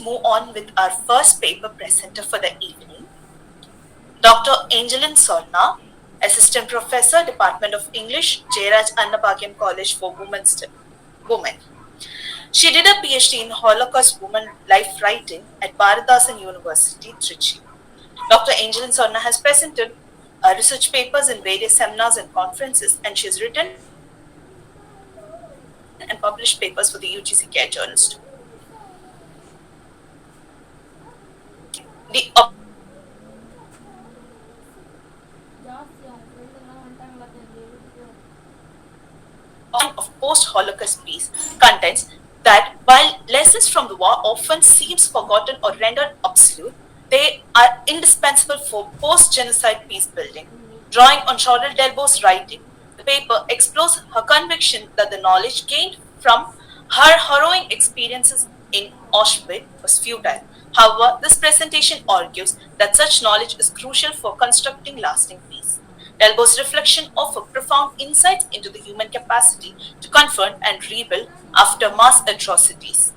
move on with our first paper presenter for the evening, Dr. Angeline Sorna, Assistant Professor, Department of English, Jairaj Annabhagyam College for Women. She did a PhD in Holocaust Women Life Writing at Bharathasan University, Trichy. Dr. Angeline Sorna has presented research papers in various seminars and conferences, and she has written and published papers for the UGC Care Journals too. The of post-Holocaust peace contains that while lessons from the war often seems forgotten or rendered obsolete, they are indispensable for post-genocide peace building. Drawing on Charlotte Delbo's writing, the paper explores her conviction that the knowledge gained from her harrowing experiences in Auschwitz was futile. However, this presentation argues that such knowledge is crucial for constructing lasting peace. Delbo's reflection offer profound insights into the human capacity to confront and rebuild after mass atrocities,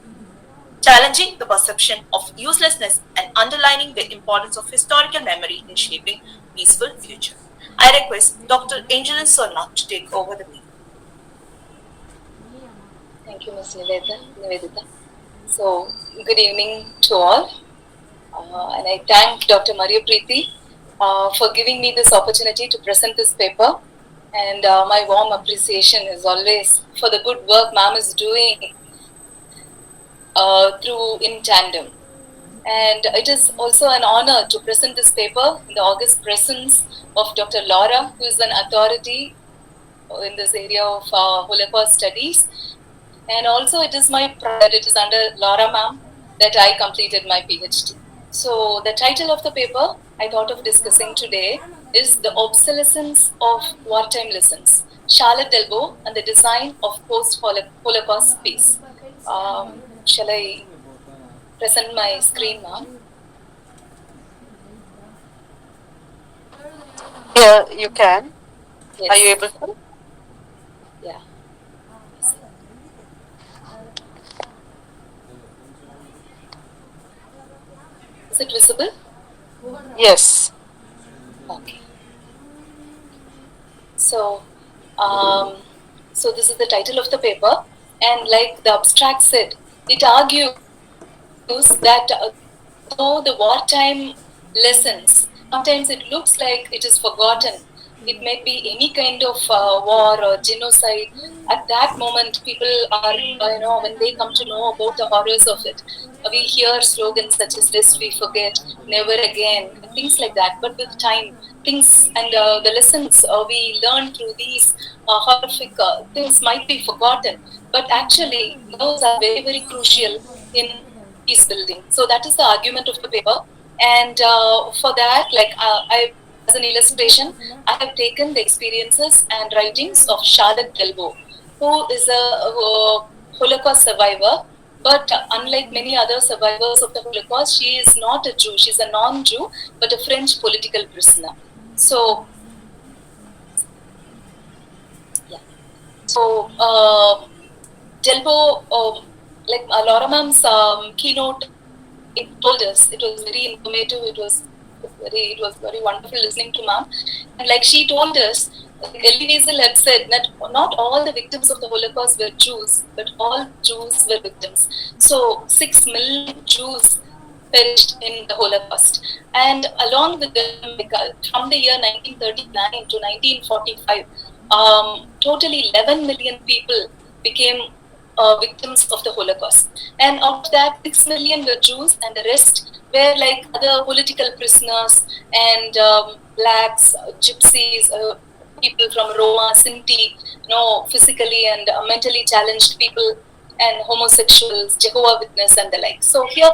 challenging the perception of uselessness and underlining the importance of historical memory in shaping peaceful future. I request Dr. Angeline Sorna to take over the meeting. Thank you, Ms. Nivedita. So, good evening to all. And I thank Dr. Maria Preeti for giving me this opportunity to present this paper. And my warm appreciation is always for the good work ma'am is doing through in tandem. And it is also an honor to present this paper in the august presence of Dr. Laura, who is an authority in this area of Holocaust studies. And also it is my pride that it is under Laura ma'am that I completed my PhD. So the title of the paper I thought of discussing today is The Obsolescence of Wartime Lessons, Charlotte Delbo and the Design of Post-Holocaust Peace. Shall I present my screen now? Yeah, you can. Yes. Are you able to? Yeah. Is it visible? Yes. Okay. So this is the title of the paper, and like the abstract said, it argues that though the wartime lessons, sometimes it looks like it is forgotten. It may be any kind of war or genocide. At that moment, people are, when they come to know about the horrors of it, we hear slogans such as "Lest we forget," "Never again," things like that. But with time, things and the lessons we learn through these horrific things might be forgotten. But actually, those are very, very crucial in peace building. So that is the argument of the paper. And for that, as an illustration, I have taken the experiences and writings of Charlotte Delbo, who is a Holocaust survivor. But unlike many other survivors of the Holocaust, she is not a Jew. She's a non-Jew, but a French political prisoner. So, yeah. So, Delbo, like Laura ma'am's keynote, it told us, it was very informative. It was very wonderful listening to ma'am. And like she told us, Elie Wiesel had said that not all the victims of the Holocaust were Jews, but all Jews were victims. So 6 million Jews perished in the Holocaust. And along with them, from the year 1939 to 1945, totally 11 million people became victims of the Holocaust. And of that, 6 million were Jews, and the rest were like other political prisoners and blacks, gypsies, people from Roma, Sinti, physically and mentally challenged people, and homosexuals, Jehovah's Witness, and the like. So here,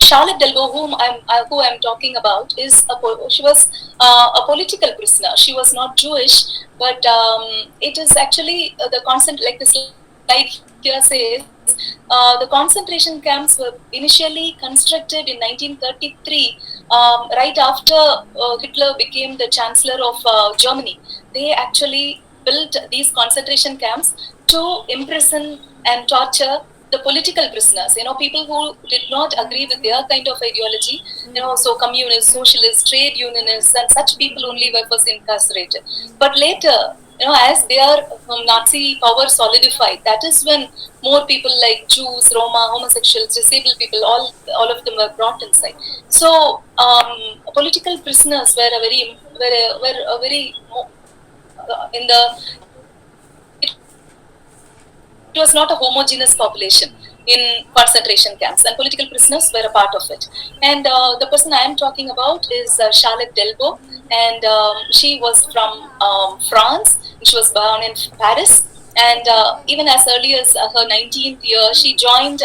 Charlotte Delbo, who I'm talking about, she was a political prisoner. She was not Jewish, but it is actually like this slide here says, the concentration camps were initially constructed in 1933, right after Hitler became the Chancellor of Germany. They actually built these concentration camps to imprison and torture the political prisoners, people who did not agree with their kind of ideology, so communists, socialists, trade unionists, and such people only were first incarcerated. But later, as their Nazi power solidified, that is when more people like Jews, Roma, homosexuals, disabled people, all of them were brought inside. So political prisoners were a very in the it was not a homogeneous population in concentration camps, and political prisoners were a part of it. And the person I am talking about is Charlotte Delbo, and she was from France. She was born in Paris, and even as early as her 19th year, she joined,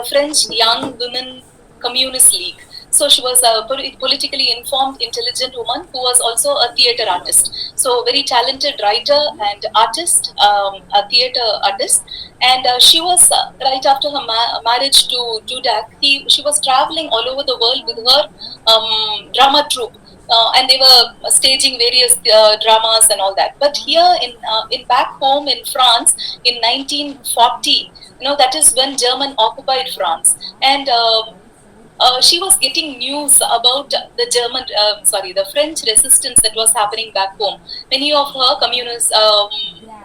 French Young Women Communist League. So she was a politically informed, intelligent woman who was also a theater artist. So very talented writer and artist, a theater artist. And she was right after her marriage to Dudak. She was traveling all over the world with her drama troupe. And they were staging various dramas and all that. But here in back home in France in 1940, that is when German occupied France, and she was getting news about the French resistance that was happening back home. Many of her communist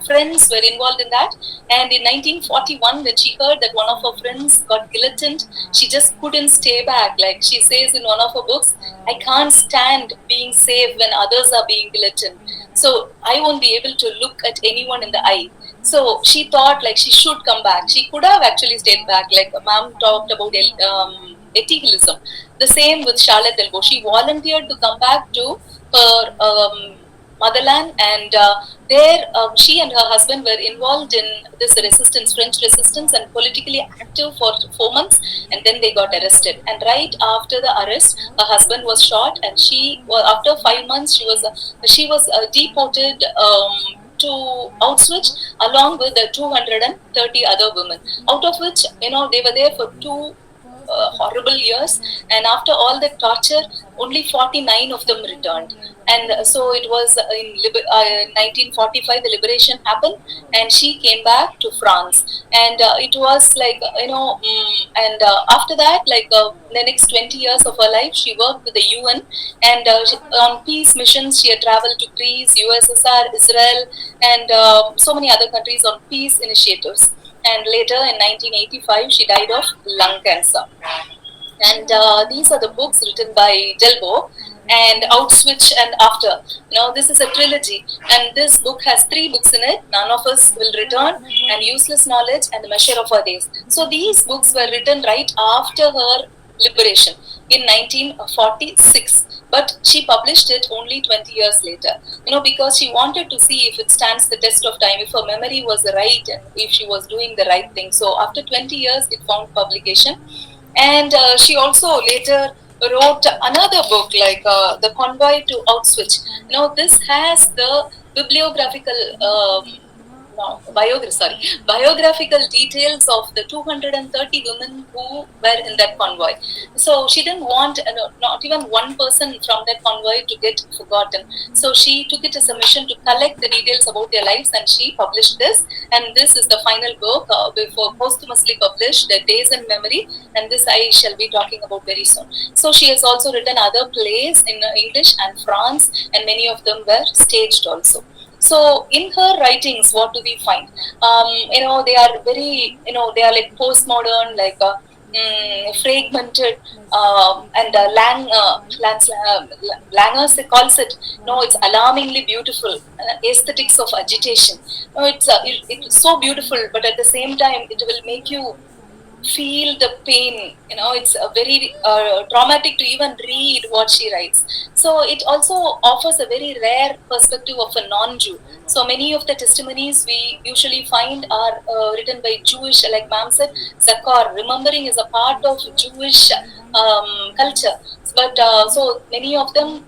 friends were involved in that. And in 1941, when she heard that one of her friends got guillotined, she just couldn't stay back. Like she says in one of her books, I can't stand being safe when others are being guillotined. So I won't be able to look at anyone in the eye. So she thought like she should come back. She could have actually stayed back. Like ma'am talked about etylism. The same with Charlotte Delbo. She volunteered to come back to her motherland, and there she and her husband were involved in this resistance, French resistance, and politically active for 4 months, and then they got arrested. And right after the arrest, her husband was shot, and after 5 months she was deported to Auschwitz along with the 230 other women, out of which they were there for 2 horrible years, and after all the torture, only 49 of them returned. And so it was in 1945 the liberation happened, and she came back to France. And it was like and after that, like the next 20 years of her life, she worked with the UN, and on peace missions. She had traveled to Greece, USSR, Israel, and so many other countries on peace initiatives. And later in 1985, she died of lung cancer. And these are the books written by Delbo, and Auschwitz and After. This is a trilogy, and this book has 3 books in it: None of Us Will Return, and Useless Knowledge, and The Measure of Our Days. So these books were written right after her liberation in 1946. But she published it only 20 years later, because she wanted to see if it stands the test of time, if her memory was right, and if she was doing the right thing. So after 20 years, it found publication. And she also later wrote another book, like The Convoy to Auschwitz. This has the biographical details of the 230 women who were in that convoy. So she didn't want not even one person from that convoy to get forgotten. So she took it as a mission to collect the details about their lives, and she published this. And this is the final book before posthumously published, The Days in Memory, and this I shall be talking about very soon. So she has also written other plays in English and France, and many of them were staged also. So in her writings, what do we find? They are very, they are like postmodern, like fragmented, and Langer calls it, it's alarmingly beautiful, aesthetics of agitation. It's so beautiful, but at the same time, it will make you feel the pain. It's a very traumatic to even read what she writes. So it also offers a very rare perspective of a non-Jew. So many of the testimonies we usually find are written by Jewish, like ma'am said, Zakar, remembering is a part of Jewish culture. But so many of them,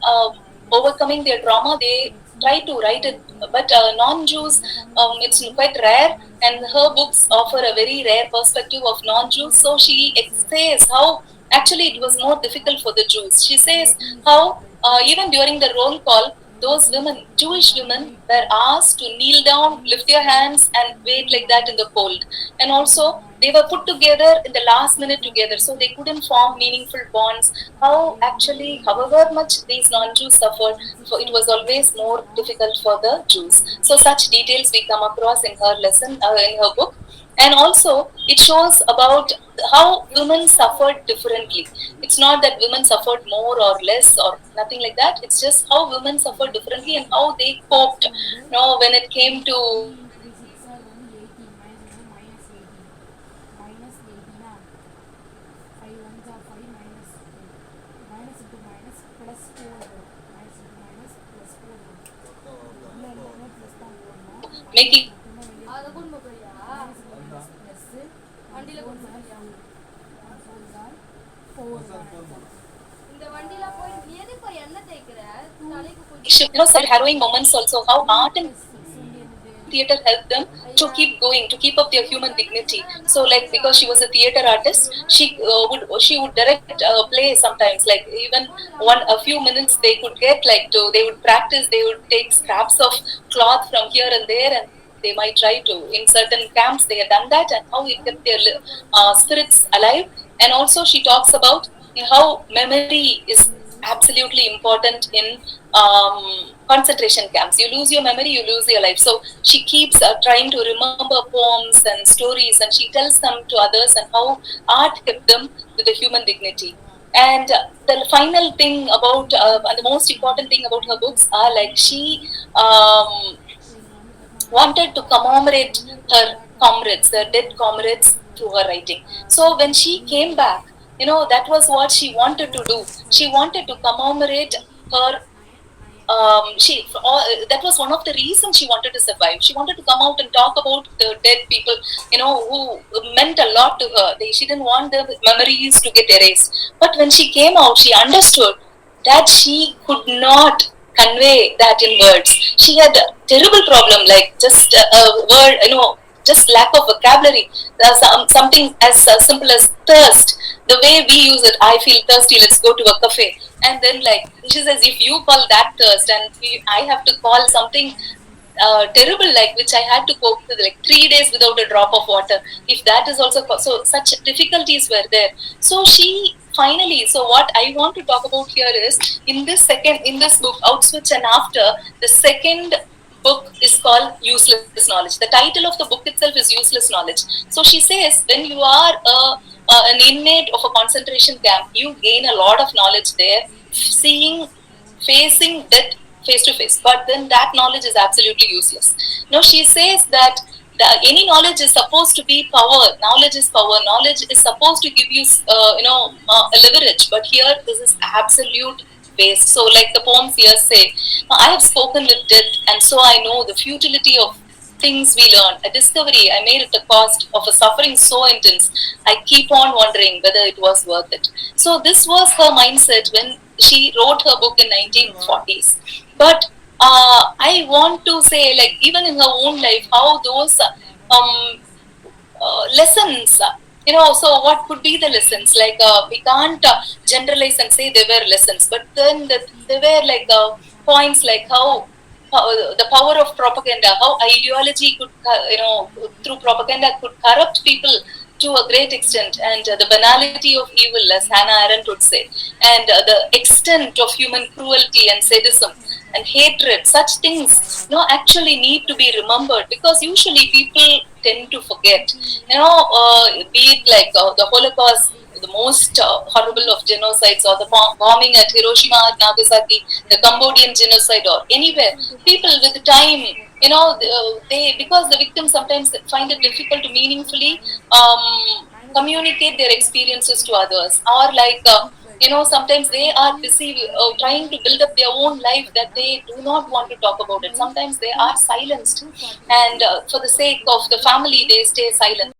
overcoming their trauma, they try to write it. But non-Jews, it's quite rare, and her books offer a very rare perspective of non-Jews. So she says how actually it was more difficult for the Jews. She says how even during the roll call, those women, Jewish women, were asked to kneel down, lift their hands, and wait like that in the cold. And also, they were put together in the last minute together, so they couldn't form meaningful bonds. How actually, however much these non-Jews suffered, so it was always more difficult for the Jews. So such details we come across in her lesson, in her book. And also it shows about how women suffered differently. It's not that women suffered more or less or nothing like that. It's just how women suffered differently and how they coped, when it came to making. Such harrowing moments also, how art and theater helped them to keep going, to keep up their human dignity. So like, because she was a theater artist, she would direct play sometimes, like even a few minutes they could get, like they would practice, they would take scraps of cloth from here and there, and they might try to, in certain camps they had done that, and how it kept their spirits alive. And also she talks about how memory is absolutely important in concentration camps. You lose your memory, you lose your life. So she keeps trying to remember poems and stories, and she tells them to others, and how art kept them with the human dignity. And the final thing about, and the most important thing about her books are, like, she wanted to commemorate her comrades, her dead comrades, through her writing. So when she came back, that was what she wanted to do. She wanted to commemorate her. That was one of the reasons she wanted to survive. She wanted to come out and talk about the dead people, who meant a lot to her. She didn't want the memories to get erased. But when she came out, she understood that she could not convey that in words. She had a terrible problem, like just a word, just lack of vocabulary. There's something as simple as thirst. The way we use it, I feel thirsty, let's go to a cafe. And then, like, she says, if you call that thirst, and I have to call something terrible, like, which I had to cope with, like 3 days without a drop of water. If that is also, so such difficulties were there. So she finally, so what I want to talk about here is, in this book, Outswitch and After, the second book is called Useless Knowledge. The title of the book itself is Useless Knowledge. So she says, when you are an inmate of a concentration camp, you gain a lot of knowledge there, facing death face to face. But then that knowledge is absolutely useless. Now she says that any knowledge is supposed to be power. Knowledge is power. Knowledge is supposed to give you, a leverage. But here, this is absolute waste. So, like the poems here say, I have spoken with death, and so I know the futility of things we learn. A discovery I made at the cost of a suffering so intense, I keep on wondering whether it was worth it. So this was her mindset when she wrote her book in 1940s. But I want to say, like, even in her own life, how those lessons, so what could be the lessons? Like, we can't generalize and say they were lessons, but then they were like points, like how the power of propaganda, how ideology could, through propaganda could corrupt people to a great extent, and the banality of evil, as Hannah Arendt would say, and the extent of human cruelty and sadism and hatred. Such things, actually need to be remembered, because usually people tend to forget. Be it like the Holocaust, the most horrible of genocides, or the bombing at Hiroshima and Nagasaki, the Cambodian genocide, or anywhere. People with time, they, because the victims sometimes find it difficult to meaningfully communicate their experiences to others, or like, sometimes they are busy trying to build up their own life, that they do not want to talk about it. Sometimes they are silenced, and for the sake of the family, they stay silent.